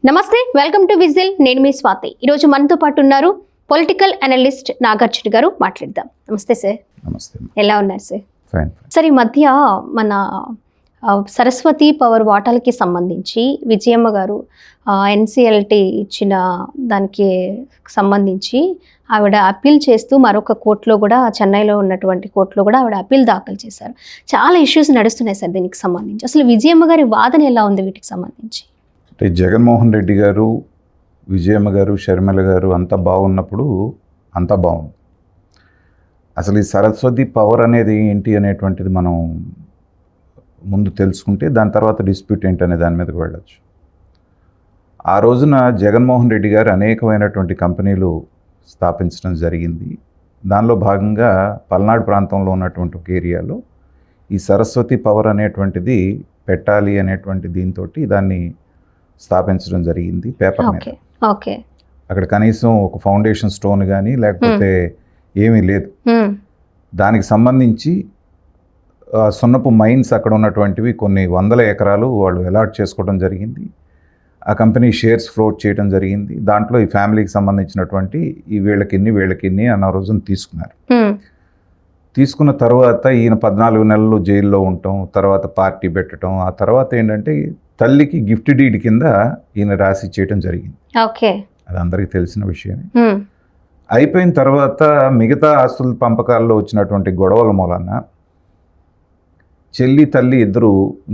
నమస్తే, welcome to whistle. నేను మీ స్వాతి. ఈరోజు మనతో పాటు ఉన్నారు పొలిటికల్ అనలిస్ట్ నాగార్జున గారు. మాట్లాడదాం. నమస్తే సార్. నమస్తే. ఎలా ఉన్నారు సార్? ఫైన్. సార్, ఈ మధ్య మన సరస్వతి పవర్ వాటాలకి సంబంధించి విజయమ్మ గారు ఎన్సిఎల్టీ ఇచ్చిన దానికి సంబంధించి ఆవిడ అప్పీల్ చేస్తూ మరొక కోర్టులో కూడా, చెన్నైలో ఉన్నటువంటి కోర్టులో కూడా ఆవిడ అప్పీల్ దాఖలు చేశారు. చాలా ఇష్యూస్ నడుస్తున్నాయి సార్ దీనికి సంబంధించి. అసలు విజయమ్మ గారి వాదన ఎలా ఉంది వీటికి సంబంధించి? అంటే జగన్మోహన్ రెడ్డి గారు, విజయమ్మ గారు, షర్మిల గారు అంతా బాగున్నప్పుడు అంతా బాగుంది. అసలు ఈ సరస్వతి పవర్ అనేది ఏంటి అనేటువంటిది మనం ముందు తెలుసుకుంటే దాని తర్వాత డిస్ప్యూట్ ఏంటనే దాని మీదకి వెళ్ళచ్చు. ఆ రోజున జగన్మోహన్ రెడ్డి గారు అనేకమైనటువంటి కంపెనీలు స్థాపించడం జరిగింది. దానిలో భాగంగా పల్నాడు ప్రాంతంలో ఉన్నటువంటి ఒక ఏరియాలో ఈ సరస్వతి పవర్ అనేటువంటిది పెట్టాలి అనేటువంటి దీంతో దాన్ని స్థాపించడం జరిగింది పేపర్ మీద. ఓకే. అక్కడ కనీసం ఒక ఫౌండేషన్ స్టోన్ కానీ లేకపోతే ఏమీ లేదు. దానికి సంబంధించి సున్నపు మైన్స్ అక్కడ ఉన్నటువంటివి కొన్ని వందల ఎకరాలు వాళ్ళు అలాట్ చేసుకోవడం జరిగింది. ఆ కంపెనీ షేర్స్ ఫ్లోట్ చేయడం జరిగింది. దాంట్లో ఈ ఫ్యామిలీకి సంబంధించినటువంటి ఈ వీళ్ళకిన్ని అన్న రోజున తీసుకున్నారు. తీసుకున్న తర్వాత ఈయన 14 నెలలు జైల్లో ఉండటం, తర్వాత పార్టీ పెట్టడం, ఆ తర్వాత ఏంటంటే తల్లికి గిఫ్ట్ డీడ్ కింద ఈయన రాసి చేయడం జరిగింది. అది అందరికీ తెలిసిన విషయమే. అయిపోయిన తర్వాత మిగతా ఆస్తుల పంపకాల్లో వచ్చినటువంటి గొడవల మూలన చెల్లి తల్లి ఇద్దరు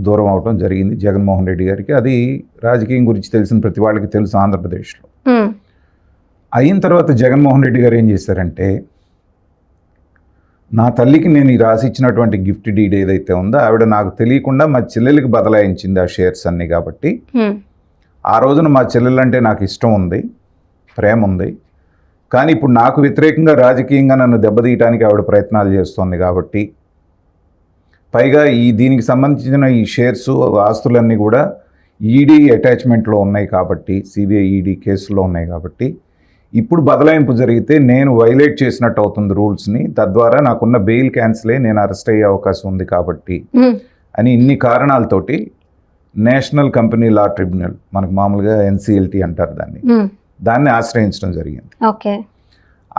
దూరం అవడం జరిగింది జగన్మోహన్ రెడ్డి గారికి. అది రాజకీయం గురించి తెలిసిన ప్రతి వాళ్ళకి తెలుసు ఆంధ్రప్రదేశ్లో. అయిన తర్వాత జగన్మోహన్ రెడ్డి గారు ఏం చేశారంటే, నా తల్లికి నేను ఈ రాసి ఇచ్చినటువంటి గిఫ్ట్ డీడ్ ఏదైతే ఉందో ఆవిడ నాకు తెలియకుండా మా చెల్లెలకి బదలాయించింది ఆ షేర్స్ అన్నీ. కాబట్టి ఆ రోజున మా చెల్లెలంటే నాకు ఇష్టం ఉంది, ప్రేమ ఉంది. కానీ ఇప్పుడు నాకు వ్యతిరేకంగా రాజకీయంగా నన్ను దెబ్బతీయటానికి ఆవిడ ప్రయత్నాలు చేస్తోంది. కాబట్టి పైగా దీనికి సంబంధించిన ఈ షేర్స్ ఆస్తులన్నీ కూడా ఈడీ అటాచ్మెంట్లో ఉన్నాయి కాబట్టి, సిబిఐ ఈడీ కేసులో ఉన్నాయి కాబట్టి ఇప్పుడు బదలాయింపు జరిగితే నేను వైలేట్ చేసినట్టు అవుతుంది రూల్స్ని. తద్వారా నాకున్న బెయిల్ క్యాన్సిల్ అయ్యి నేను అరెస్ట్ అయ్యే అవకాశం ఉంది కాబట్టి అని ఇన్ని కారణాలతోటి నేషనల్ కంపెనీ లా ట్రిబ్యునల్, మనకు మామూలుగా ఎన్సిఎల్టీ అంటారు దాన్ని ఆశ్రయించడం జరిగింది.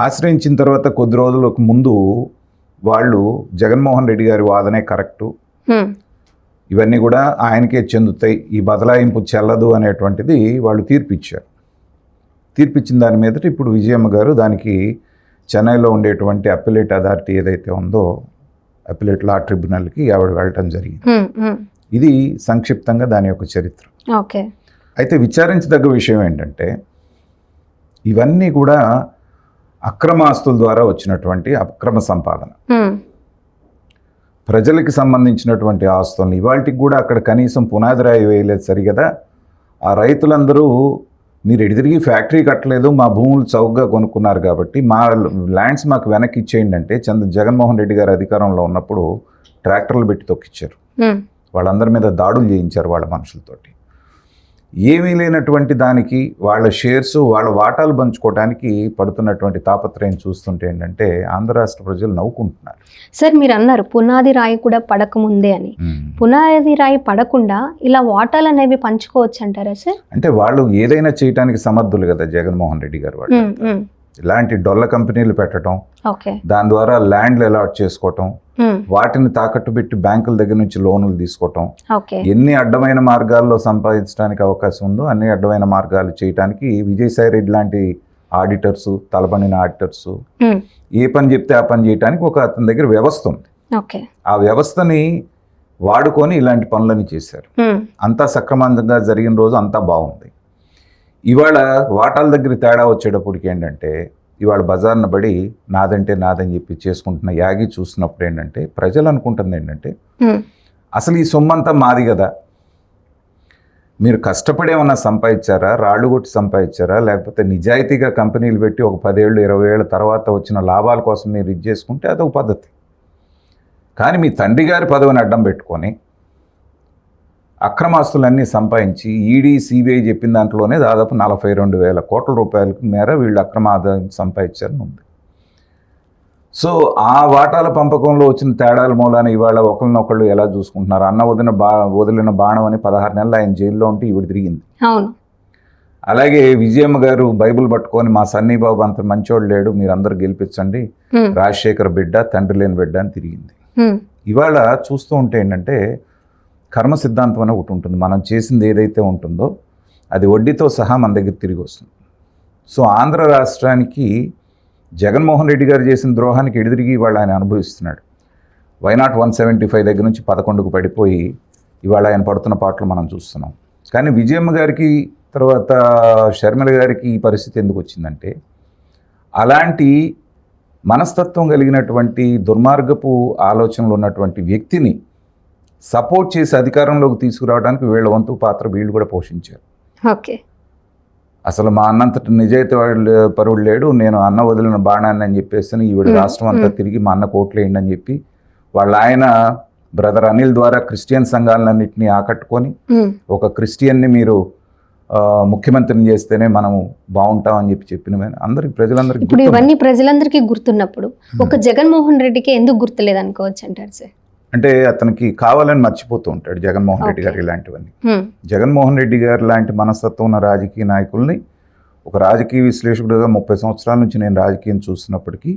ఆశ్రయించిన తర్వాత కొద్ది రోజులకు ముందు వాళ్ళు జగన్మోహన్ రెడ్డి గారి వాదనే కరెక్టు, ఇవన్నీ కూడా ఆయనకే చెందుతాయి, ఈ బదలాయింపు చెల్లదు అనేటువంటిది వాళ్ళు తీర్పిచ్చారు. తీర్పిచ్చిన దాని మీదట ఇప్పుడు విజయమ్మ గారు దానికి చెన్నైలో ఉండేటువంటి అప్పిలేట్ అథారిటీ ఏదైతే ఉందో అప్పిలేట్ లా ట్రిబ్యునల్కి ఆవిడ వెళ్ళటం జరిగింది. ఇది సంక్షిప్తంగా దాని యొక్క చరిత్ర. అయితే విచారించదగ్గ విషయం ఏంటంటే, ఇవన్నీ కూడా అక్రమ ఆస్తుల ద్వారా వచ్చినటువంటి అక్రమ సంపాదన. ప్రజలకి సంబంధించినటువంటి ఆస్తులను ఇవాళకి కూడా అక్కడ కనీసం పునాది రాయి వేయలేదు సరిగదా. ఆ రైతులందరూ మీరు ఎడితిరిగి ఫ్యాక్టరీ కట్టలేదు, మా భూములు చౌకగా కొనుక్కున్నారు కాబట్టి మా ల్యాండ్స్ మాకు వెనక్కి ఇచ్చేయండి అంటే జగన్మోహన్ రెడ్డి గారు అధికారంలో ఉన్నప్పుడు ట్రాక్టర్లు పెట్టి తొక్కిచ్చారు. వాళ్ళందరి మీద దాడులు చేయించారు వాళ్ళ మనుషులతోటి. ఏమీ లేనటువంటి దానికి వాళ్ళ షేర్స్, వాళ్ళ వాటాలు పంచుకోవడానికి పడుతున్నటువంటి తాపత్రయం చూస్తుంటే ఏంటంటే ఆంధ్ర రాష్ట్ర ప్రజలు నవ్వుకుంటున్నారు. సార్, మీరు అన్నారు పునాది రాయి కూడా పడకముందే అని. పునాది రాయి పడకుండా ఇలా వాటాలు అనేవి పంచుకోవచ్చు అంటారా సార్? అంటే వాళ్ళు ఏదైనా చేయడానికి సమర్థులు కదా జగన్మోహన్ రెడ్డి గారు. వాళ్ళు ఇలాంటి డొల్ల కంపెనీలు పెట్టడం, దాని ద్వారా ల్యాండ్లు అలాట్ చేసుకోవటం, వాటిని తాకట్టు పెట్టి బ్యాంకుల దగ్గర నుంచి లోన్లు తీసుకోవటం, ఎన్ని అడ్డమైన మార్గాల్లో సంపాదించడానికి అవకాశం ఉందో అన్ని అడ్డమైన మార్గాలు చేయడానికి విజయసాయి రెడ్డి లాంటి ఆడిటర్సు, తలపడిన ఆడిటర్సు ఏ పని చెప్తే ఆ పని చేయడానికి ఒక అతని దగ్గర వ్యవస్థ ఉంది. ఆ వ్యవస్థని వాడుకొని ఇలాంటి పనులని చేశారు. అంతా సక్రమంగా జరిగిన రోజు అంతా బాగుంది. ఇవాళ వాటాల దగ్గర తేడా వచ్చేటప్పటికి ఏంటంటే, ఇవాళ బజార్న పడి నాదంటే నాదని చెప్పి చేసుకుంటున్న యాగి చూసినప్పుడు ఏంటంటే ప్రజలు అనుకుంటుంది ఏంటంటే, అసలు ఈ సొమ్మంతా మాది కదా, మీరు కష్టపడి ఏమన్నా సంపాదించారా, రాళ్ళు కొట్టి సంపాదించారా, లేకపోతే నిజాయితీగా కంపెనీలు పెట్టి ఒక 10 ఏళ్ళు 20 ఏళ్ళ తర్వాత వచ్చిన లాభాల కోసం మీరు ఇది చేసుకుంటే అదొక పద్ధతి. కానీ మీ తండ్రి గారి పదవిని అడ్డం పెట్టుకొని అక్రమాస్తులన్నీ సంపాదించి ఈడీ సిబిఐ చెప్పిన దాంట్లోనే దాదాపు 42,000 కోట్ల రూపాయలకు మేర వీళ్ళు అక్రమ ఆదాయం సంపాదించారని ఉంది. సో ఆ వాటాల పంపకంలో వచ్చిన తేడాల మూలాన ఇవాళ ఒకరినొకళ్ళు ఎలా చూసుకుంటున్నారు. అన్న వదిలిన బాణం అని 16 నెలలు ఆయన జైల్లో ఉంటే ఈవిడ తిరిగింది. అలాగే విజయమ్మ గారు బైబిల్ పట్టుకొని మా సన్నీ బాబు అంత మంచోడు లేడు, మీరందరూ గెలిపించండి, రాజశేఖర్ బిడ్డ తండ్రి లేని బిడ్డ అని తిరిగింది. ఇవాళ చూస్తూ ఉంటే ఏంటంటే కర్మ సిద్ధాంతం అని ఒకటి ఉంటుంది. మనం చేసింది ఏదైతే ఉంటుందో అది వడ్డీతో సహా మన దగ్గర తిరిగి వస్తుంది. సో ఆంధ్ర రాష్ట్రానికి జగన్మోహన్ రెడ్డి గారు చేసిన ద్రోహానికి ఎదురిగి ఇవాళ ఆయన అనుభవిస్తున్నాడు. వైనాట్ 175 దగ్గర నుంచి 11కు పడిపోయి ఇవాళ ఆయన పడుతున్న పాటలు మనం చూస్తున్నాం. కానీ విజయమ్మ గారికి తర్వాత షర్మిల గారికి ఈ పరిస్థితి ఎందుకు వచ్చిందంటే అలాంటి మనస్తత్వం కలిగినటువంటి దుర్మార్గపు ఆలోచనలు ఉన్నటువంటి వ్యక్తిని సపోర్ట్ చేసి అధికారంలోకి తీసుకురావడానికి వీళ్ళ వంతు పాత్ర వీళ్ళు కూడా పోషించారు. ఓకే, అసలు మా అన్నంతటి నిజాయితీ పరువుడు లేడు, నేను అన్న వదిలిన బాణాన్ని అని చెప్పేసి ఈవిడ రాష్ట్రం అంతా తిరిగి మా అన్న కోట్లేయండి అని చెప్పి వాళ్ళ ఆయన బ్రదర్ అనిల్ ద్వారా క్రిస్టియన్ సంఘాలన్నింటినీ ఆకట్టుకొని ఒక క్రిస్టియన్ని మీరు ముఖ్యమంత్రిని చేస్తేనే మనం బాగుంటాం అని చెప్పిన అందరికి ప్రజలందరికీ. ఇప్పుడు ఇవన్నీ ప్రజలందరికీ గుర్తున్నప్పుడు ఒక జగన్మోహన్ రెడ్డికి ఎందుకు గుర్తులేదు అనుకోవచ్చు అంటారు సార్? అంటే అతనికి కావాలని మర్చిపోతూ ఉంటాడు జగన్మోహన్ రెడ్డి గారు ఇలాంటివన్నీ. జగన్మోహన్ రెడ్డి గారు లాంటి మనస్తత్వం ఉన్న రాజకీయ నాయకుల్ని ఒక రాజకీయ విశ్లేషకుడుగా 30 సంవత్సరాల నుంచి నేను రాజకీయం చూస్తున్నప్పటికీ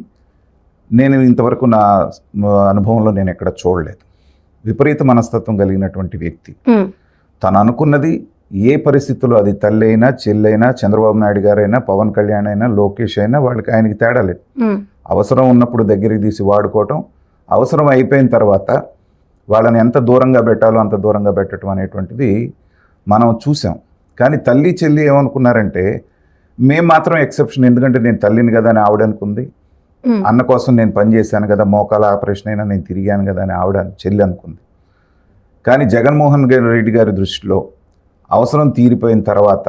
నేను ఇంతవరకు నా అనుభవంలో నేను ఎక్కడ చూడలేదు. విపరీత మనస్తత్వం కలిగినటువంటి వ్యక్తి తను అనుకున్నది ఏ పరిస్థితుల్లో, అది తల్లి అయినా చెల్లైనా చంద్రబాబు నాయుడు గారైనా పవన్ కళ్యాణ్ అయినా లోకేష్ అయినా వాళ్ళకి ఆయనకి తేడా లేదు. అవసరం ఉన్నప్పుడు దగ్గరికి తీసి వాడుకోవటం, అవసరం అయిపోయిన తర్వాత వాళ్ళని ఎంత దూరంగా పెట్టాలో అంత దూరంగా పెట్టడం అనేటువంటిది మనం చూసాం. కానీ తల్లి చెల్లి ఏమనుకున్నారంటే మేము మాత్రం ఎక్సెప్షన్, ఎందుకంటే నేను తల్లిని కదా అని ఆవిడ అనుకుంది, అన్న కోసం నేను పనిచేశాను కదా, మోకాల ఆపరేషన్ అయినా నేను తిరిగాను కదా అని ఆవిడ చెల్లి అనుకుంది. కానీ జగన్మోహన్ రెడ్డి గారి దృష్టిలో అవసరం తీరిపోయిన తర్వాత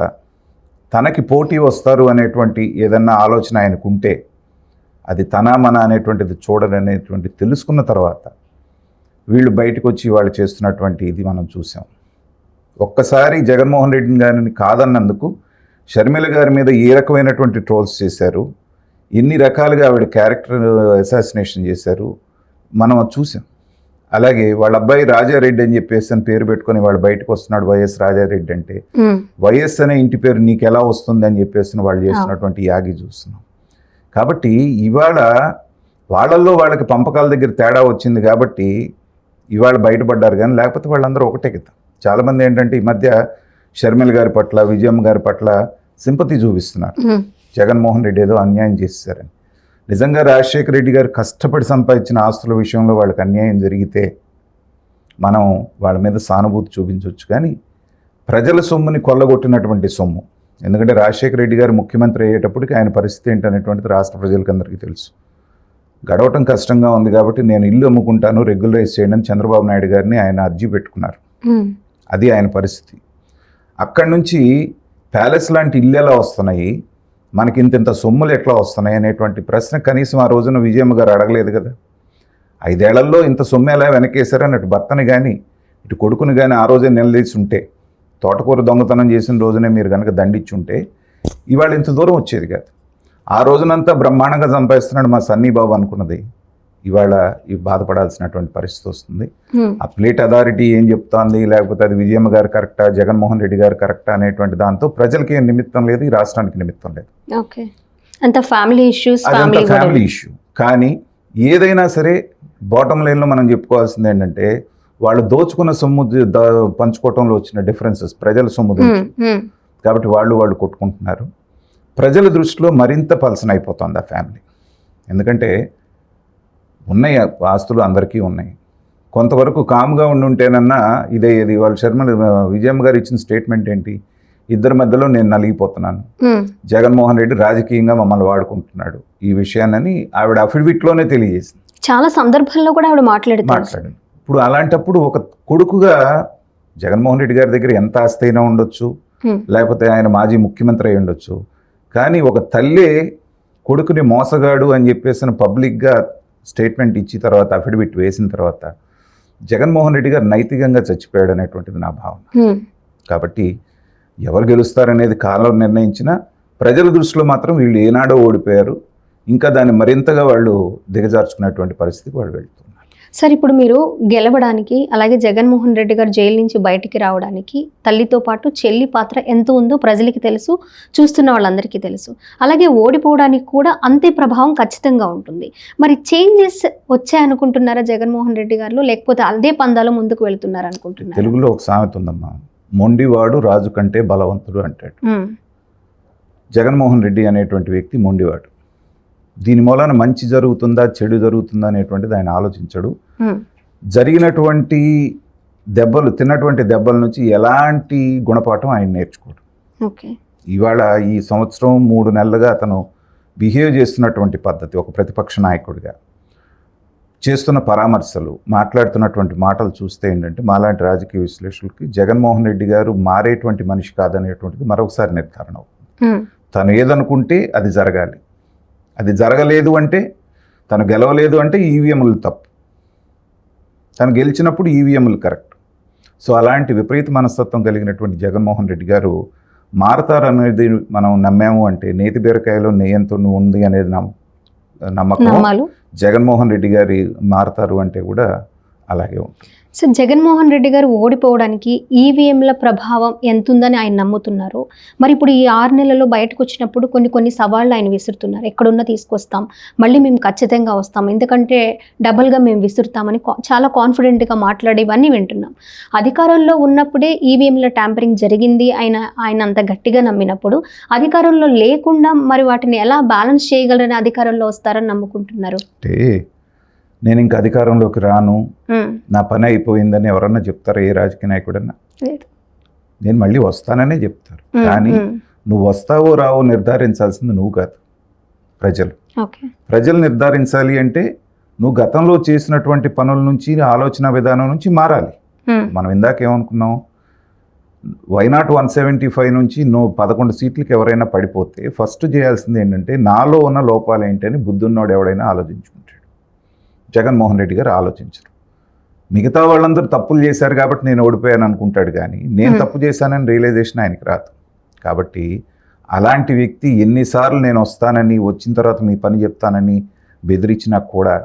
తనకి పోటీ వస్తారు అనేటువంటి ఏదన్నా ఆలోచన ఆయనకుంటే అది తన మన అనేటువంటిది చూడననేటువంటి తెలుసుకున్న తర్వాత వీళ్ళు బయటకు వచ్చి వాళ్ళు చేస్తున్నటువంటి ఇది మనం చూసాం. ఒక్కసారి జగన్మోహన్ రెడ్డి గారిని కాదన్నందుకు షర్మిల గారి మీద ఏ రకమైనటువంటి ట్రోల్స్ చేశారు, ఎన్ని రకాలుగా ఆవిడ క్యారెక్టర్ అసాసినేషన్ చేశారు మనం చూసాం. అలాగే వాళ్ళ అబ్బాయి రాజారెడ్డి అని చెప్పేసి అని పేరు పెట్టుకొని వాళ్ళు బయటకు వస్తున్నాడు, వైఎస్ రాజారెడ్డి అంటే వైఎస్ అనే ఇంటి పేరు నీకు ఎలా వస్తుంది అని చెప్పేసి వాళ్ళు చేస్తున్నటువంటి యాగి చూస్తున్నాం. కాబట్టి ఇవాళ వాళ్ళల్లో వాళ్ళకి పంపకాల దగ్గర తేడా వచ్చింది కాబట్టి ఇవాళ బయటపడ్డారు. కానీ లేకపోతే వాళ్ళందరూ ఒకటే కదా. చాలామంది ఏంటంటే ఈ మధ్య షర్మిల గారి పట్ల విజయమ్మ గారి పట్ల సింపతి చూపిస్తున్నారు, జగన్మోహన్ రెడ్డి ఏదో అన్యాయం చేశారని. నిజంగా రాజశేఖర రెడ్డి గారు కష్టపడి సంపాదించిన ఆస్తుల విషయంలో వాళ్ళకి అన్యాయం జరిగితే మనం వాళ్ళ మీద సానుభూతి చూపించవచ్చు. కానీ ప్రజల సొమ్ముని కొల్లగొట్టినటువంటి సొమ్ము, ఎందుకంటే రాజశేఖర రెడ్డి గారు ముఖ్యమంత్రి అయ్యేటప్పటికి ఆయన పరిస్థితి ఏంటనేటువంటిది రాష్ట్ర ప్రజలకు అందరికీ తెలుసు. గడవటం కష్టంగా ఉంది కాబట్టి నేను ఇల్లు అమ్ముకుంటాను, రెగ్యులరైజ్ చేయండి అని చంద్రబాబు నాయుడు గారిని ఆయన అర్జీ పెట్టుకున్నారు. అది ఆయన పరిస్థితి. అక్కడి నుంచి ప్యాలెస్ లాంటి ఇల్లు ఎలా వస్తున్నాయి, మనకి ఇంత సొమ్ములు ఎట్లా వస్తున్నాయి అనేటువంటి ప్రశ్న కనీసం ఆ రోజున విజయమ్మ గారు అడగలేదు కదా. 5 ఏళ్లలో ఇంత సొమ్ము ఎలా వెనకేశారని అటు భర్తని కానీ ఇటు కొడుకుని కానీ ఆ రోజే నిలదీసి ఉంటే, తోటకూర దొంగతనం చేసిన రోజునే మీరు కనుక దండించుంటే ఇవాళ ఇంత దూరం వచ్చేది కాదు. ఆ రోజునంతా బ్రహ్మాండంగా సంపాదిస్తున్నాడు మా సన్నీ బాబు అనుకున్నది ఇవాళ బాధపడాల్సినటువంటి పరిస్థితి వస్తుంది. ఆ ప్లేట్ అథారిటీ ఏం చెప్తోంది, లేకపోతే అది విజయమ్మ గారు కరెక్టా జగన్మోహన్ రెడ్డి గారు కరెక్టా అనేటువంటి దాంతో ప్రజలకి ఏం నిమిత్తం లేదు, ఈ రాష్ట్రానికి నిమిత్తం లేదు. Family issue. కానీ ఏదైనా సరే బాటమ్ లైన్లో మనం చెప్పుకోవాల్సింది ఏంటంటే వాళ్ళు దోచుకున్న సొమ్ము పంచుకోవటంలో వచ్చిన డిఫరెన్సెస్, ప్రజల సొమ్ము కాబట్టి వాళ్ళు కొట్టుకుంటున్నారు. ప్రజల దృష్టిలో మరింత పల్సన్ అయిపోతుంది ఆ ఫ్యామిలీ. ఎందుకంటే ఉన్నాయి ఆస్తులు అందరికీ ఉన్నాయి, కొంతవరకు కామ్గా ఉండుంటేనన్నా ఇదే ఇది. వాళ్ళు విజయమ్మ గారు ఇచ్చిన స్టేట్మెంట్ ఏంటి, ఇద్దరి మధ్యలో నేను నలిగిపోతున్నాను, జగన్మోహన్ రెడ్డి రాజకీయంగా మమ్మల్ని వాడుకుంటున్నాడు ఈ విషయాన్ని ఆవిడ అఫిడవిట్లోనే తెలియజేసింది. చాలా సందర్భాల్లో కూడా ఆవిడ మాట్లాడింది. ఇప్పుడు అలాంటప్పుడు ఒక కొడుకుగా జగన్మోహన్ రెడ్డి గారి దగ్గర ఎంత ఆస్తి అయినా ఉండొచ్చు, లేకపోతే ఆయన మాజీ ముఖ్యమంత్రి అయి ఉండొచ్చు, కానీ ఒక తల్లే కొడుకుని మోసగాడు అని చెప్పేసి పబ్లిక్గా స్టేట్మెంట్ ఇచ్చిన తర్వాత అఫిడవిట్ వేసిన తర్వాత జగన్మోహన్ రెడ్డి గారు నైతికంగా చచ్చిపోయాడు అనేటువంటిది నా భావన. కాబట్టి ఎవరు గెలుస్తారనేది కాలం నిర్ణయించినా ప్రజల దృష్టిలో మాత్రం వీళ్ళు ఏనాడో ఓడిపోయారు, ఇంకా దాన్ని మరింతగా వాళ్ళు దిగజార్చుకునేటువంటి పరిస్థితికి వాళ్ళు వెళ్తున్నారు. సార్ ఇప్పుడు మీరు గెలవడానికి, అలాగే జగన్మోహన్ రెడ్డి గారు జైలు నుంచి బయటికి రావడానికి తల్లితో పాటు చెల్లి పాత్ర ఎంత ఉందో ప్రజలకి తెలుసు, చూస్తున్న వాళ్ళందరికీ తెలుసు. అలాగే ఓడిపోవడానికి కూడా అంతే ప్రభావం ఖచ్చితంగా ఉంటుంది. మరి చేంజెస్ వచ్చాయనుకుంటున్నారా జగన్మోహన్ రెడ్డి గారు, లేకపోతే అదే పందాలో ముందుకు వెళ్తున్నారు అనుకుంటున్నారా? తెలుగులో ఒక సామెత ఉందమ్మా, మొండివాడు రాజు కంటే బలవంతుడు అంటాడు. జగన్మోహన్ రెడ్డి అనేటువంటి వ్యక్తి మొండివాడు. దీని మూలాన మంచి జరుగుతుందా చెడు జరుగుతుందా అనేటువంటిది ఆయన ఆలోచించడు. జరిగినటువంటి దెబ్బలు, తిన్నటువంటి దెబ్బల నుంచి ఎలాంటి గుణపాఠం ఆయన నేర్చుకోడు. ఇవాళ ఈ సంవత్సరం 3 నెలలుగా అతను బిహేవ్ చేస్తున్నటువంటి పద్ధతి, ఒక ప్రతిపక్ష నాయకుడిగా చేస్తున్న పరామర్శలు, మాట్లాడుతున్నటువంటి మాటలు చూస్తే ఏంటంటే మాలాంటి రాజకీయ విశ్లేషకులకి జగన్మోహన్ రెడ్డి గారు మారేటువంటి మనిషి కాదనేటువంటిది మరొకసారి నిర్ధారణ అవుతుంది. తను ఏదనుకుంటే అది జరగాలి, అది జరగలేదు అంటే, తను గెలవలేదు అంటే ఈవీఎంలు తప్పు, తను గెలిచినప్పుడు ఈవీఎంలు కరెక్ట్. సో అలాంటి విపరీత మనస్తత్వం కలిగినటువంటి జగన్మోహన్ రెడ్డి గారు మారతారనేది మనం నమ్మాము అంటే, నేతి బీరకాయలో నెయ్యంతో ఉంది అనేది నమ్మకం. జగన్మోహన్ రెడ్డి గారి మారతారు అంటే కూడా అలాగే ఉంటుంది. సో జగన్మోహన్ రెడ్డి గారు ఓడిపోవడానికి ఈవీఎంల ప్రభావం ఎంత ఉందని ఆయన నమ్ముతున్నారు. మరి ఇప్పుడు ఈ 6 నెలల్లో బయటకు వచ్చినప్పుడు కొన్ని సవాళ్ళు ఆయన విసురుతున్నారు. ఎక్కడున్నా తీసుకొస్తాం, మళ్ళీ మేము ఖచ్చితంగా వస్తాం, ఎందుకంటే డబల్గా మేము విసురుతామని చాలా కాన్ఫిడెంట్గా మాట్లాడి ఇవన్నీ వింటున్నాం. అధికారంలో ఉన్నప్పుడే ఈవీఎంల ట్యాంపరింగ్ జరిగింది ఆయన అంత గట్టిగా నమ్మినప్పుడు, అధికారంలో లేకుండా మరి వాటిని ఎలా బ్యాలెన్స్ చేయగలరని అధికారంలో వస్తారని నమ్ముకుంటున్నారు? నేను ఇంకా అధికారంలోకి రాను, నా పని అయిపోయిందని ఎవరన్నా చెప్తారా? ఏ రాజకీయ నాయకుడన్నా? నేను మళ్ళీ వస్తాననే చెప్తారు. కానీ నువ్వు వస్తావో రావో నిర్ధారించాల్సింది నువ్వు కాదు, ప్రజలు. ప్రజలు నిర్ధారించాలి అంటే నువ్వు గతంలో చేసినటువంటి పనుల నుంచి, ఆలోచన విధానం నుంచి మారాలి. మనం ఇందాక ఏమనుకున్నాం, వైనాట్ 175 నుంచి నువ్వు 11 సీట్లకి ఎవరైనా పడిపోతే ఫస్ట్ చేయాల్సింది ఏంటంటే, నాలో ఉన్న లోపాలు ఏంటని బుద్ధున్నోడు ఎవడైనా ఆలోచించుకుంటాడు. జగన్మోహన్ రెడ్డి గారు ఆలోచించరు. మిగతా వాళ్ళందరూ తప్పులు చేశారు కాబట్టి నేను ఓడిపోయాను అనుకుంటాడు, కానీ నేను తప్పు చేశానని రియలైజేషన్ ఆయనకి రాదు. కాబట్టి అలాంటి వ్యక్తి ఎన్నిసార్లు నేను వస్తానని, వచ్చిన తర్వాత మీ పని చెప్తానని బెదిరించినా కూడా,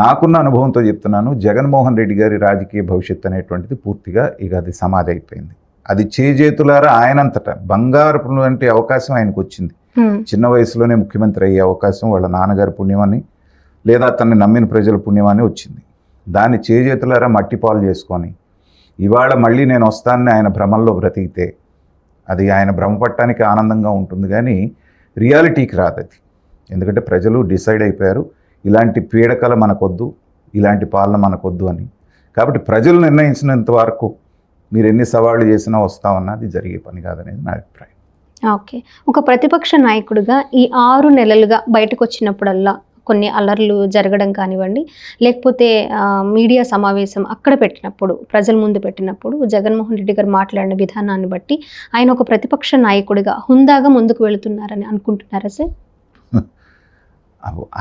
నాకున్న అనుభవంతో చెప్తున్నాను, జగన్మోహన్ రెడ్డి గారి రాజకీయ భవిష్యత్తు అనేటువంటిది పూర్తిగా ఇక అది సమాధి అయిపోయింది. అది చేజేతులారా ఆయనంతటా బంగారు అంటే అవకాశం ఆయనకు వచ్చింది. చిన్న వయసులోనే ముఖ్యమంత్రి అయ్యే అవకాశం వాళ్ళ నాన్నగారి పుణ్యమని, లేదా తనని నమ్మిన ప్రజల పుణ్యమని వచ్చింది. దాన్ని చేజేతులారా మట్టిపాలు చేసుకొని ఇవాళ మళ్ళీ నేను వస్తానని ఆయన భ్రమల్లో బ్రతికితే అది ఆయన భ్రమపట్టడానికి ఆనందంగా ఉంటుంది, కానీ రియాలిటీకి రాదు అది. ఎందుకంటే ప్రజలు డిసైడ్ అయిపోయారు, ఇలాంటి పీడకల మనకొద్దు, ఇలాంటి పాలన మనకొద్దు అని. కాబట్టి ప్రజలు నిర్ణయించినంత వరకు మీరు ఎన్ని సవాళ్ళు చేసినా వస్తామన్నది జరిగే పని కాదనేది నా అభిప్రాయం. ఓకే, ఒక ప్రతిపక్ష నాయకుడిగా ఈ 6 నెలలుగా బయటకు వచ్చినప్పుడల్లా కొన్ని అల్లర్లు జరగడం కానివ్వండి, లేకపోతే మీడియా సమావేశం అక్కడ పెట్టినప్పుడు, ప్రజల ముందు పెట్టినప్పుడు జగన్మోహన్ రెడ్డి గారు మాట్లాడిన విధానాన్ని బట్టి ఆయన ఒక ప్రతిపక్ష నాయకుడిగా హుందాగా ముందుకు వెళుతున్నారని అనుకుంటున్నారా సార్?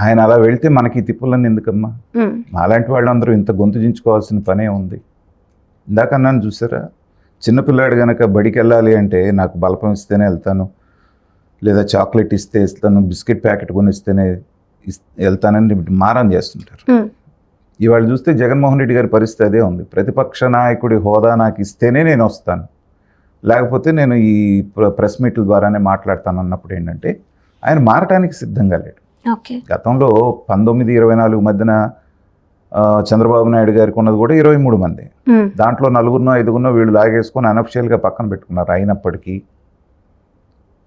ఆయన అలా వెళితే మనకి తిప్పులని ఎందుకమ్మా? అలాంటి వాళ్ళందరూ ఇంత గొంతు దించుకోవాల్సిన పనే ఉంది. ఇందాకన్నాను చూసారా, చిన్నపిల్లాడు కనుక బడికి వెళ్ళాలి అంటే నాకు బలపం ఇస్తేనే వెళ్తాను, లేదా చాక్లెట్ ఇస్తే ఇస్తాను, బిస్కెట్ ప్యాకెట్ కొని ఇస్తేనే వెళ్తానని మారం చేస్తుంటారు. ఇవాళ చూస్తే జగన్మోహన్ రెడ్డి గారి పరిస్థితి అదే ఉంది. ప్రతిపక్ష నాయకుడి హోదా నాకు ఇస్తేనే నేను వస్తాను, లేకపోతే నేను ఈ ప్రెస్ మీట్ల ద్వారానే మాట్లాడతాను అన్నప్పుడు ఏంటంటే ఆయన మారటానికి సిద్ధంగా లేడు. గతంలో 19-24 మధ్యన చంద్రబాబు నాయుడు గారికి ఉన్నది కూడా 23 మంది. దాంట్లో 4-5 వీళ్ళు లాగేసుకొని అనఫిషియల్గా పక్కన పెట్టుకున్నారు. అయినప్పటికీ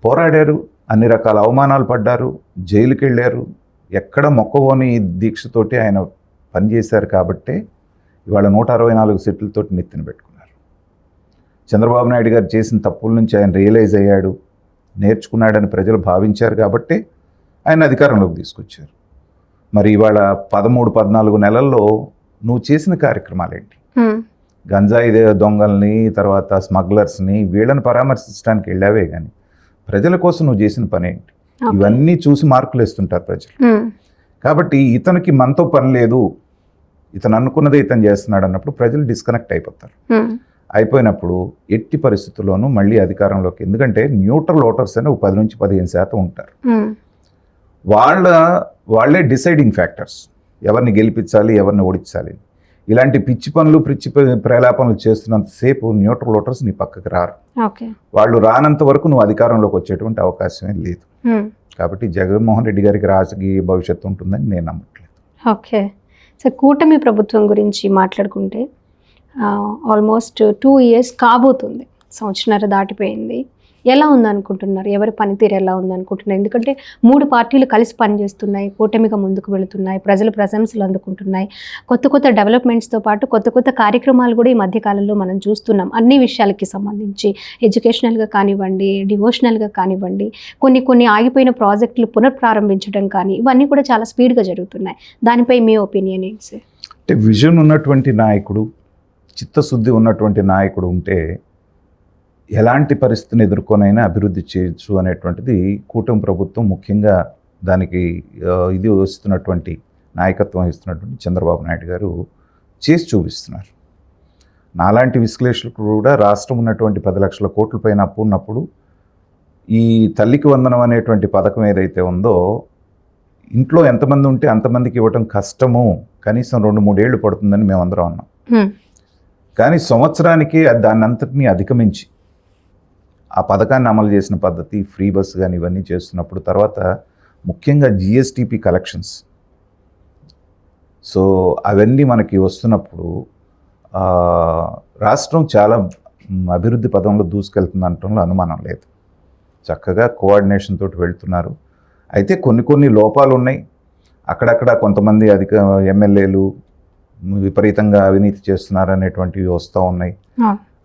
పోరాడారు, అన్ని రకాల అవమానాలు పడ్డారు, జైలుకి వెళ్ళారు, ఎక్కడ మొక్కవోని దీక్షతోటి ఆయన పనిచేశారు. కాబట్టే ఇవాళ 164 సీట్లతో నెత్తిన పెట్టుకున్నారు. చంద్రబాబు నాయుడు గారు చేసిన తప్పుల నుంచి ఆయన రియలైజ్ అయ్యాడు, నేర్చుకున్నాడని ప్రజలు భావించారు కాబట్టి ఆయన అధికారంలోకి తీసుకొచ్చారు. మరి ఇవాళ 13-14 నెలల్లో నువ్వు చేసిన కార్యక్రమాలు ఏంటి? గంజాయి దొంగల్ని, తర్వాత స్మగ్లర్స్ని, వీళ్ళని పరామర్శించడానికి వెళ్ళావే కానీ ప్రజల కోసం నువ్వు చేసిన పని ఏంటి? ఇవన్నీ చూసి మార్కులు వేస్తుంటారు ప్రజలు. కాబట్టి ఇతనికి మనతో పని లేదు, ఇతను అనుకున్నదే ఇతను చేస్తున్నాడు అన్నప్పుడు ప్రజలు డిస్కనెక్ట్ అయిపోతారు. అయిపోయినప్పుడు ఎట్టి పరిస్థితుల్లోనూ మళ్ళీ అధికారంలోకి, ఎందుకంటే న్యూట్రల్ ఓటర్స్ అని 10-15% ఉంటారు. వాళ్ళే డిసైడింగ్ ఫ్యాక్టర్స్. ఎవరిని గెలిపించాలి, ఎవరిని ఓడించాలి. ఇలాంటి పిచ్చి పనులు ప్రేలాపనలు చేస్తున్నంతసేపు న్యూట్రల్ ఓటర్స్ నీ పక్కకి రారు. ఓకే. వాళ్ళు రానంత వరకు నువ్వు అధికారంలోకి వచ్చేటువంటి అవకాశమే లేదు. కాబట్టి జగన్మోహన్ రెడ్డి గారికి రాజకీయ భవిష్యత్తు ఉంటుందని నేను నమ్మట్లేదు. ఓకే. సో కూటమి ప్రభుత్వం గురించి మాట్లాడుకుంటే ఆల్మోస్ట్ 2 years కాబోతుంది, సంవత్సరన్నర దాటిపోయింది. ఎలా ఉందనుకుంటున్నారు? ఎవరి పనితీరు ఎలా ఉందనుకుంటున్నారు? ఎందుకంటే 3 పార్టీలు కలిసి పనిచేస్తున్నాయి, కూటమిగా ముందుకు వెళుతున్నాయి, ప్రజలు ప్రశంసలు అందుకుంటున్నాయి. కొత్త డెవలప్మెంట్స్తో పాటు కొత్త కార్యక్రమాలు కూడా ఈ మధ్యకాలంలో మనం చూస్తున్నాం. అన్ని విషయాలకి సంబంధించి ఎడ్యుకేషనల్గా కానివ్వండి, డివోషనల్గా కానివ్వండి, కొన్ని ఆగిపోయిన ప్రాజెక్టులు పునఃప్రారంభించడం కానీ, ఇవన్నీ కూడా చాలా స్పీడ్గా జరుగుతున్నాయి. దానిపై మీ ఒపీనియన్ ఏంటి సార్? అంటే విజన్ ఉన్నటువంటి నాయకుడు, చిత్తశుద్ధి ఉన్నటువంటి నాయకుడు ఉంటే ఎలాంటి పరిస్థితిని ఎదుర్కొనైనా అభివృద్ధి చేయొచ్చు అనేటువంటిది కూటమి ప్రభుత్వం ముఖ్యంగా దానికి ఇది వస్తున్నటువంటి నాయకత్వం వహిస్తున్నటువంటి చంద్రబాబు నాయుడు గారు చేసి చూపిస్తున్నారు. నాలాంటి విశ్లేషకులు కూడా రాష్ట్రం ఉన్నటువంటి 10 లక్షల కోట్ల పైన అప్పు ఉన్నప్పుడు ఈ తల్లికి వందనం అనేటువంటి పథకం ఏదైతే ఉందో, ఇంట్లో ఎంతమంది ఉంటే అంతమందికి ఇవ్వటం కష్టము, కనీసం 2-3 ఏళ్ళు పడుతుందని మేమందరం అన్నాం. కానీ సంవత్సరానికి దాన్ని అంతటినీ అధిగమించి ఆ పథకాన్ని అమలు చేసిన పద్ధతి, ఫ్రీ బస్ కానీ ఇవన్నీ చేస్తున్నప్పుడు, తర్వాత ముఖ్యంగా జిఎస్టిపి కలెక్షన్స్, సో అవన్నీ మనకి వస్తున్నప్పుడు రాష్ట్రం చాలా అభివృద్ధి పదంలో దూసుకెళ్తుంది అనటంలో అనుమానం లేదు. చక్కగా కోఆర్డినేషన్ తోటి వెళ్తున్నారు. అయితే కొన్ని లోపాలు ఉన్నాయి. అక్కడక్కడ కొంతమంది ఎమ్మెల్యేలు విపరీతంగా అవినీతి చేస్తున్నారు అనేటువంటివి వస్తూ ఉన్నాయి.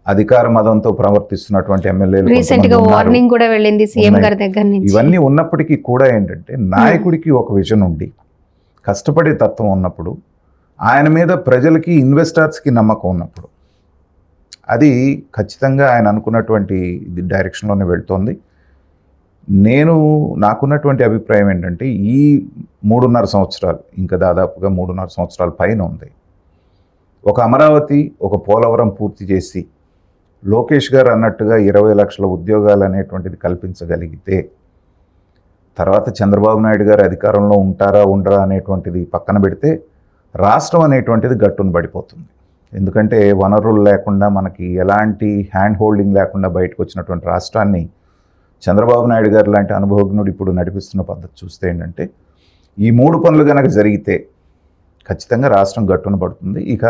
అధికార మదంతో ప్రవర్తిస్తున్నటువంటి ఎమ్మెల్యేలు వార్నింగ్ కూడా వెళ్ళింది సీఎం గారి దగ్గర నుంచి. ఇవన్నీ ఉన్నప్పటికీ కూడా ఏంటంటే నాయకుడికి ఒక విజన్ ఉండి కష్టపడే తత్వం ఉన్నప్పుడు, ఆయన మీద ప్రజలకి ఇన్వెస్టర్స్కి నమ్మకం ఉన్నప్పుడు, అది ఖచ్చితంగా ఆయన అనుకున్నటువంటి డైరెక్షన్లోనే వెళ్తోంది. నాకున్నటువంటి అభిప్రాయం ఏంటంటే ఈ 3.5 సంవత్సరాలు, ఇంకా దాదాపుగా 3.5 సంవత్సరాల పైన ఉంది, ఒక అమరావతి, ఒక పోలవరం పూర్తి చేసి లోకేష్ గారు అన్నట్టుగా 20 లక్షల ఉద్యోగాలు అనేటువంటిది కల్పించగలిగితే, తర్వాత చంద్రబాబు నాయుడు గారు అధికారంలో ఉంటారా ఉండరా అనేటువంటిది పక్కన పెడితే రాష్ట్రం అనేటువంటిది గట్టును పడిపోతుంది. ఎందుకంటే వనరులు లేకుండా, మనకి ఎలాంటి హ్యాండ్ హోల్డింగ్ లేకుండా బయటకు వచ్చినటువంటి రాష్ట్రాన్ని చంద్రబాబు నాయుడు గారు లాంటి అనుభవజ్ఞుడు ఇప్పుడు నడిపిస్తున్న పద్ధతి చూస్తే ఏంటంటే, ఈ 3 పనులు కనుక జరిగితే ఖచ్చితంగా రాష్ట్రం గట్టున పడుతుంది. ఇక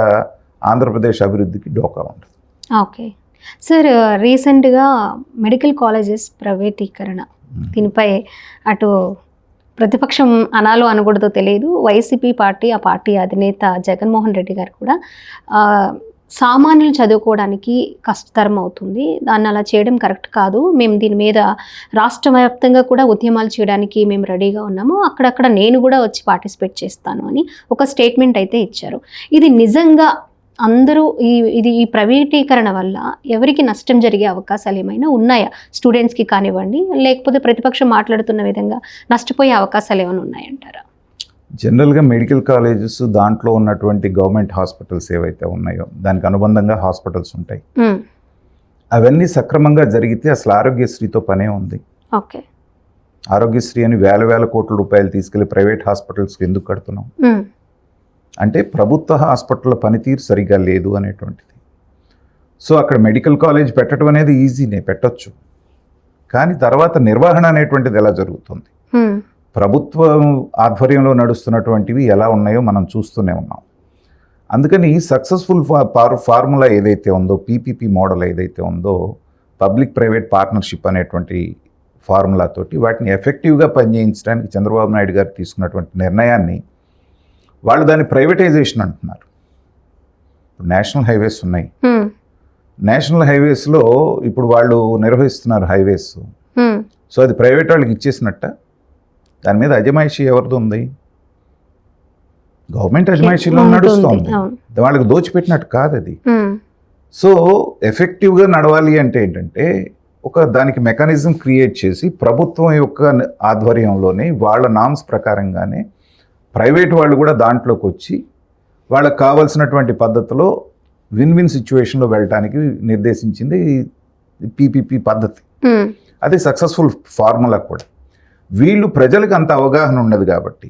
ఆంధ్రప్రదేశ్ అభివృద్ధికి డోకా ఉంటుంది. ఓకే సార్, రీసెంట్గా మెడికల్ కాలేజెస్ ప్రైవేటీకరణ, దీనిపై అటు ప్రతిపక్షం అనాలో అనకూడదో తెలియదు, వైసీపీ పార్టీ, ఆ పార్టీ అధినేత జగన్మోహన్ రెడ్డి గారు కూడా సామాన్యులు చదువుకోవడానికి కష్టతరం అవుతుంది, దాన్ని అలా చేయడం కరెక్ట్ కాదు, మేము దీని మీద రాష్ట్ర వ్యాప్తంగా కూడా ఉద్యమాలు చేయడానికి మేము రెడీగా ఉన్నాము, అక్కడక్కడ నేను కూడా వచ్చి పార్టిసిపేట్ చేస్తాను అని ఒక స్టేట్మెంట్ అయితే ఇచ్చారు. ఇది నిజంగా అందరూ ఈ ప్రైవేటీకరణ వల్ల ఎవరికి నష్టం జరిగే అవకాశాలు ఏమైనా ఉన్నాయా? స్టూడెంట్స్కి కానివ్వండి, లేకపోతే ప్రతిపక్షం మాట్లాడుతున్న విధంగా నష్టపోయే అవకాశాలు ఏమైనా ఉన్నాయంటారా? జనరల్గా మెడికల్ కాలేజెస్, దాంట్లో ఉన్నటువంటి గవర్నమెంట్ హాస్పిటల్స్ ఏవైతే ఉన్నాయో దానికి అనుబంధంగా హాస్పిటల్స్ ఉంటాయి. అవన్నీ సక్రమంగా జరిగితే అసలు ఆరోగ్యశ్రీతో పనే ఉంది. ఓకే, ఆరోగ్యశ్రీ అని వేల కోట్ల రూపాయలు తీసుకెళ్లి ప్రైవేట్ హాస్పిటల్స్కి ఎందుకు కడుతున్నాం అంటే ప్రభుత్వ హాస్పిటల్ పనితీరు సరిగా లేదు అనేటువంటిది. సో అక్కడ మెడికల్ కాలేజ్ పెట్టడం అనేది ఈజీనే, పెట్టొచ్చు. కానీ తర్వాత నిర్వహణ అనేటువంటిది ఎలా జరుగుతుంది, ప్రభుత్వ ఆధ్వర్యంలో నడుస్తున్నటువంటివి ఎలా ఉన్నాయో మనం చూస్తూనే ఉన్నాం. అందుకని సక్సెస్ఫుల్ ఫార్ములా ఏదైతే ఉందో, పీపీపీ మోడల్ ఏదైతే ఉందో, పబ్లిక్ ప్రైవేట్ పార్ట్నర్షిప్ అనేటువంటి ఫార్ములాతోటి వాటిని ఎఫెక్టివ్గా పనిచేయించడానికి చంద్రబాబు నాయుడు గారు తీసుకున్నటువంటి నిర్ణయాన్ని వాళ్ళు దాన్ని ప్రైవేటైజేషన్ అంటున్నారు. నేషనల్ హైవేస్ ఉన్నాయి, నేషనల్ హైవేస్లో ఇప్పుడు వాళ్ళు నిర్వహిస్తున్నారు హైవేస్. సో అది ప్రైవేట్ వాళ్ళకి ఇచ్చేసినట్ట, దాని మీద అజమాయిషీ ఎవరిది ఉంది? గవర్నమెంట్ అజమాయిషీలో నడుస్తుంది, వాళ్ళకి దోచిపెట్టినట్టు కాదు అది. సో ఎఫెక్టివ్గా నడవాలి అంటే ఏంటంటే దానికి మెకానిజం క్రియేట్ చేసి ప్రభుత్వం యొక్క ఆధ్వర్యంలోనే వాళ్ళ నామ్స్ ప్రకారంగానే ప్రైవేట్ వాళ్ళు కూడా దాంట్లోకి వచ్చి వాళ్ళకి కావాల్సినటువంటి పద్ధతిలో విన్ సిచ్యువేషన్లో వెళ్ళడానికి నిర్దేశించింది పీపీపీ పద్ధతి. అది సక్సెస్ఫుల్ ఫార్ములా కూడా. వీళ్ళు ప్రజలకు అంత అవగాహన ఉండదు కాబట్టి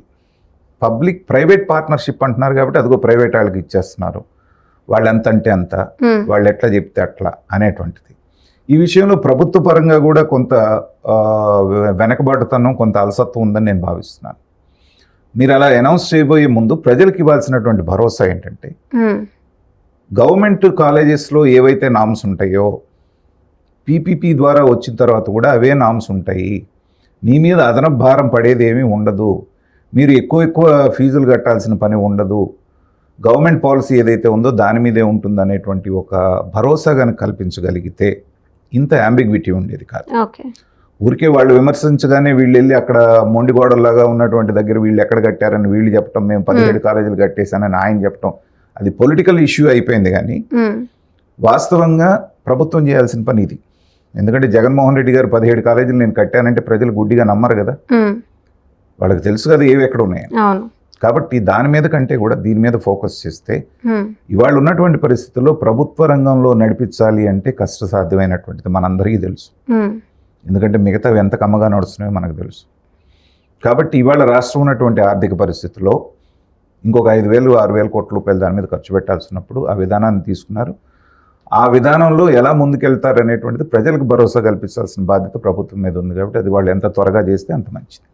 పబ్లిక్ ప్రైవేట్ పార్ట్నర్షిప్ అంటున్నారు కాబట్టి అదిగో ప్రైవేట్ వాళ్ళకి ఇచ్చేస్తున్నారు, వాళ్ళు ఎంత అంటే అంత, వాళ్ళు ఎట్లా చెప్తే అట్లా అనేటువంటిది. ఈ విషయంలో ప్రభుత్వ పరంగా కూడా కొంత వెనకబాటుతనం, కొంత అలసత్వం ఉందని నేను భావిస్తున్నాను. మీరు అలా అనౌన్స్ చేయబోయే ముందు ప్రజలకు ఇవ్వాల్సినటువంటి భరోసా ఏంటంటే, గవర్నమెంట్ కాలేజెస్లో ఏవైతే నామ్స్ ఉంటాయో పీపీపీ ద్వారా వచ్చిన తర్వాత కూడా అవే నామ్స్ ఉంటాయి, మీ మీద అదనపు భారం పడేది ఏమీ ఉండదు, మీరు ఎక్కువ ఫీజులు కట్టాల్సిన పని ఉండదు, గవర్నమెంట్ పాలసీ ఏదైతే ఉందో దాని మీదే ఉంటుంది అనేటువంటి ఒక భరోసా కనుక కల్పించగలిగితే ఇంత అంబిగ్విటీ ఉండేది కాదు. ఊరికే వాళ్ళు విమర్శించగానే వీళ్ళు వెళ్ళి అక్కడ మొండి గోడల్లాగా ఉన్నటువంటి దగ్గర వీళ్ళు ఎక్కడ కట్టారని వీళ్ళు చెప్పడం, మేము 17 కాలేజీలు కట్టేశానని ఆయన చెప్పడం, అది పొలిటికల్ ఇష్యూ అయిపోయింది. కానీ వాస్తవంగా ప్రభుత్వం చేయాల్సిన పని ఇది. ఎందుకంటే జగన్మోహన్ రెడ్డి గారు 17 కాలేజీలు నేను కట్టానంటే ప్రజలు గుడ్డిగా నమ్మరు కదా, వాళ్ళకి తెలుసు కదా ఏవి ఎక్కడ ఉన్నాయని. కాబట్టి దాని మీద కంటే కూడా దీని మీద ఫోకస్ చేస్తే ఇవాళ ఉన్నటువంటి పరిస్థితుల్లో ప్రభుత్వ రంగంలో నడిపించాలి అంటే కష్టసాధ్యమైనటువంటిది మనందరికీ తెలుసు. ఎందుకంటే మిగతావి ఎంత కమ్మగా నడుస్తున్నాయో మనకు తెలుసు. కాబట్టి ఇవాళ రాష్ట్రం ఉన్నటువంటి ఆర్థిక పరిస్థితుల్లో ఇంకొక 5,000 6,000 కోట్ల రూపాయలు దాని మీద ఖర్చు పెట్టాల్సినప్పుడు ఆ విధానాన్ని తీసుకున్నారు. ఆ విధానంలో ఎలా ముందుకెళ్తారు అనేటువంటిది ప్రజలకు భరోసా కల్పించాల్సిన బాధ్యత ప్రభుత్వం మీద ఉంది. కాబట్టి అది వాళ్ళు ఎంత త్వరగా చేస్తే అంత మంచిది.